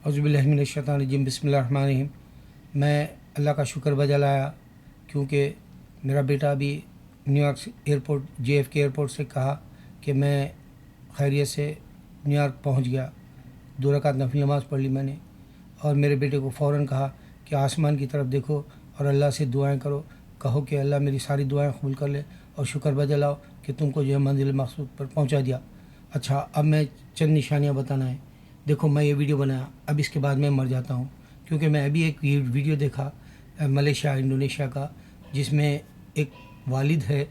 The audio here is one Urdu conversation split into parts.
اعوذ باللہ من الشیطان الرجیم بسم اللہ الرحمن الرحیم۔ میں اللہ کا شکر بجا لایا کیونکہ میرا بیٹا ابھی new York airport JFK airport سے کہا کہ میں خیریت سے نیو یارک پہنچ گیا۔ 2 رکعت نفل نماز پڑھ لی میں نے، اور میرے بیٹے کو فوراً کہا کہ آسمان کی طرف دیکھو اور اللہ سے دعائیں کرو، کہو کہ اللہ میری ساری دعائیں قبول کر لے اور شکر بجا لاؤ کہ تم کو جو ہے منزل مقصود پر پہنچا دیا۔ اچھا، اب میں چند نشانیاں بتانا ہے۔ دیکھو، میں یہ ویڈیو بنایا، اب اس کے بعد میں مر جاتا ہوں، کیونکہ میں ابھی ایک ویڈیو دیکھا ملیشیا انڈونیشیا کا، جس میں ایک والد ہے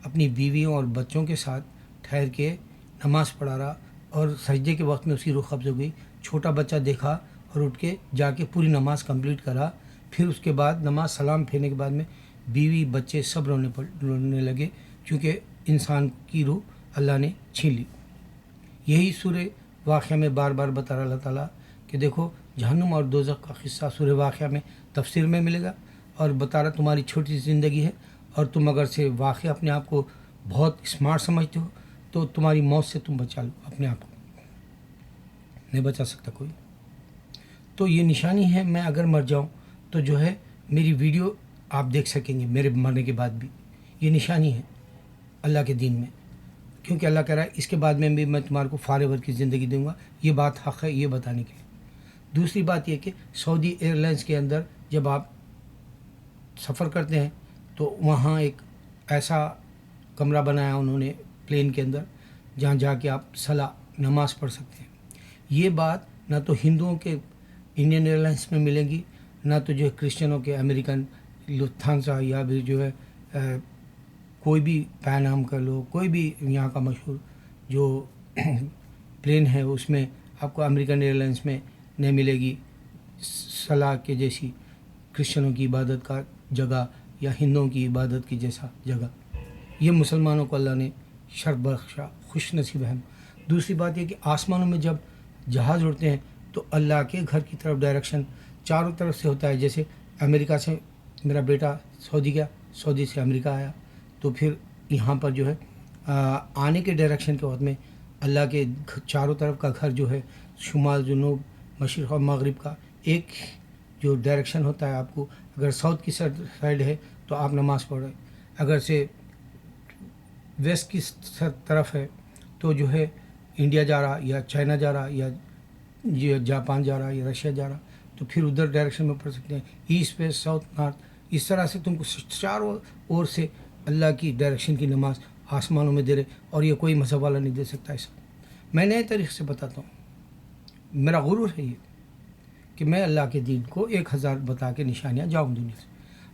اپنی بیویوں اور بچوں کے ساتھ ٹھہر کے نماز پڑھا رہا، اور سجدے کے وقت میں اس کی روح قبض ہو گئی۔ چھوٹا بچہ دیکھا اور اٹھ کے جا کے پوری نماز کمپلیٹ کرا۔ پھر اس کے بعد نماز سلام پھیرنے کے بعد میں بیوی بچے سب رونے لگے، کیونکہ انسان کی روح اللہ نے چھین لی۔ یہی سورہ واقعہ میں بار بار بتا رہا اللہ تعالیٰ کہ دیکھو، جہنم اور دوزخ کا قصہ سورہ واقعہ میں تفسیر میں ملے گا، اور بتا رہا تمہاری چھوٹی سی زندگی ہے، اور تم اگر سے واقعہ اپنے آپ کو بہت اسمارٹ سمجھتے ہو تو تمہاری موت سے تم بچا لو اپنے آپ کو، نہیں بچا سکتا کوئی۔ تو یہ نشانی ہے، میں اگر مر جاؤں تو جو ہے میری ویڈیو آپ دیکھ سکیں گے میرے مرنے کے بعد بھی۔ یہ نشانی ہے اللہ کے دین میں، کیونکہ اللہ کہہ رہا ہے اس کے بعد میں بھی میں تمہارے کو فارغ کی زندگی دوں گا۔ یہ بات حق ہے، یہ بتانے کے لیے۔ دوسری بات یہ کہ سعودی ایئر لائنس کے اندر جب آپ سفر کرتے ہیں تو وہاں ایک ایسا کمرہ بنایا انہوں نے پلین کے اندر، جہاں جا کے آپ صلاح نماز پڑھ سکتے ہیں۔ یہ بات نہ تو ہندوؤں کے انڈین ایئر لائنس میں ملے گی، نہ تو جو ہے کرسچنوں کے امریکن لفتھانسا، یا بھی جو ہے کوئی بھی پین کر لو، کوئی بھی یہاں کا مشہور جو پلین ہے، اس میں آپ کو امریکن ایئر لائنس میں نہیں ملے گی صلاح کے جیسی کرسچنوں کی عبادت کا جگہ، یا ہندوؤں کی عبادت کی جیسا جگہ۔ یہ مسلمانوں کو اللہ نے شرف بخشا، خوش نصیب ہے۔ دوسری بات یہ کہ آسمانوں میں جب جہاز اڑتے ہیں تو اللہ کے گھر کی طرف ڈائریکشن چاروں طرف سے ہوتا ہے۔ جیسے امریکہ سے میرا بیٹا سعودی گیا، سعودی سے امریکہ آیا، تو پھر یہاں پر جو ہے آنے کے ڈائریکشن کے وقت میں اللہ کے چاروں طرف کا گھر جو ہے، شمال جنوب مشرق اور مغرب کا ایک جو ڈائریکشن ہوتا ہے، آپ کو اگر ساؤتھ کی سائڈ ہے تو آپ نماز پڑھ رہے، اگر سے ویسٹ کی طرف ہے تو جو ہے انڈیا جا رہا، یا چائنا جا رہا، یا جاپان جا رہا، یا رشیا جا رہا، تو پھر ادھر ڈائریکشن میں پڑھ سکتے ہیں، ایسٹ ویسٹ ساؤتھ نارتھ۔ اس طرح سے تم کو چاروں اور سے اللہ کی ڈائریکشن کی نماز آسمانوں میں دے رہے، اور یہ کوئی مذہب والا نہیں دے سکتا ایسا۔ میں نئے طریقے سے بتاتا ہوں، میرا غرور ہے یہ کہ میں اللہ کے دین کو 1000 بتا کے نشانیاں جاؤں دنیا سے۔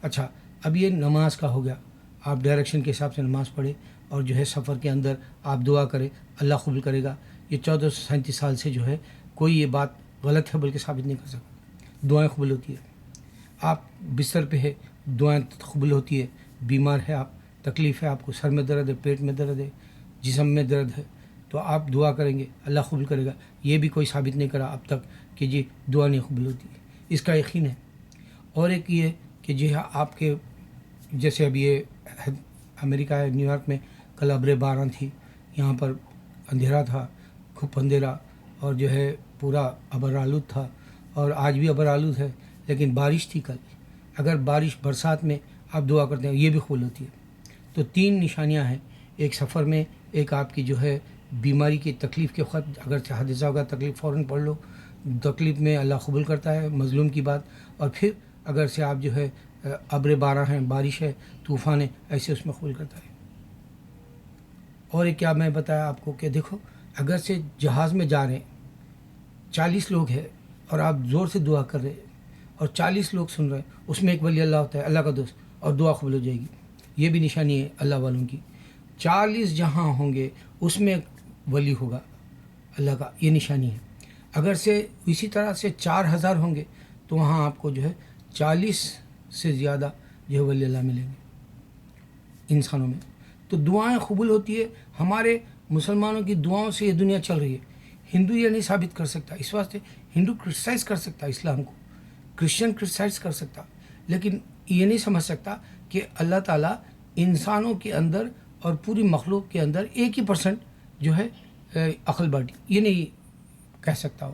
اچھا، اب یہ نماز کا ہو گیا، آپ ڈائریکشن کے حساب سے نماز پڑھے، اور جو ہے سفر کے اندر آپ دعا کریں، اللہ قبول کرے گا۔ یہ 1437 سال سے جو ہے کوئی یہ بات غلط ہے بلکہ ثابت نہیں کر سکتا، دعائیں قبول ہوتی ہے۔ آپ بستر پہ ہے، دعائیں قبول ہوتی ہے۔ بیمار ہے آپ، تکلیف ہے آپ کو، سر میں درد ہے، پیٹ میں درد ہے، جسم میں درد ہے، تو آپ دعا کریں گے، اللہ قبول کرے گا۔ یہ بھی کوئی ثابت نہیں کرا اب تک کہ جی دعا نہیں قبول ہوتی ہے، اس کا یقین ہے۔ اور ایک یہ کہ جی آپ کے جیسے اب یہ امریکہ ہے، نیو یارک میں کل ابر باران تھی، یہاں پر اندھیرا تھا، خوب اندھیرا، اور جو ہے پورا ابر آلود تھا، اور آج بھی ابر آلود ہے، لیکن بارش تھی کل۔ اگر بارش برسات میں آپ دعا کرتے ہیں، یہ بھی قبول ہوتی ہے۔ تو 3 نشانیاں ہیں، ایک سفر میں، ایک آپ کی جو ہے بیماری کی تکلیف کے وقت اگر حادثہ ہوگا تکلیف فوراً پڑھ لو، تکلیف میں اللہ قبول کرتا ہے مظلوم کی بات، اور پھر اگر سے آپ جو ہے ابر باران ہیں، بارش ہے، طوفان ہے، ایسے اس میں قبول کرتا ہے۔ اور ایک کیا میں بتایا آپ کو کہ دیکھو، اگر سے جہاز میں جا رہے ہیں، 40 لوگ ہیں، اور آپ زور سے دعا کر رہے ہیں، اور 40 لوگ سن رہے ہیں، اس میں ایک ولی اللہ ہوتا ہے، اللہ کا دوست، اور دعا قبول ہو جائے گی۔ یہ بھی نشانی ہے اللہ والوں کی۔ 40 جہاں ہوں گے اس میں ولی ہوگا اللہ کا، یہ نشانی ہے۔ اگر سے اسی طرح سے 4000 ہوں گے تو وہاں آپ کو جو ہے 40 سے زیادہ جو ہے ولی اللہ ملیں گے انسانوں میں۔ تو دعائیں قبول ہوتی ہے، ہمارے مسلمانوں کی دعاؤں سے یہ دنیا چل رہی ہے۔ ہندو یہ نہیں ثابت کر سکتا، اس واسطے ہندو کرٹیسائز کر سکتا اسلام کو، کرسچن کرٹیسائز کر سکتا، لیکن یہ نہیں سمجھ سکتا کہ اللہ تعالیٰ انسانوں کے اندر اور پوری مخلوق کے اندر 1% جو ہے عقل بانٹی، یہ نہیں کہہ سکتا ہو۔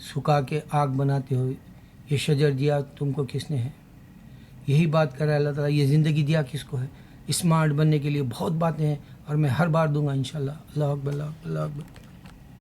سکھا کے آگ بناتے ہو، یہ شجر دیا تم کو کس نے ہے؟ یہی بات کر رہا ہے اللہ تعالیٰ، یہ زندگی دیا کس کو ہے؟ اسمارٹ بننے کے لیے بہت باتیں ہیں اور میں ہر بار دوں گا انشاءاللہ۔ اللہ اکبر، اللہ اکبر، اللہ اکبر۔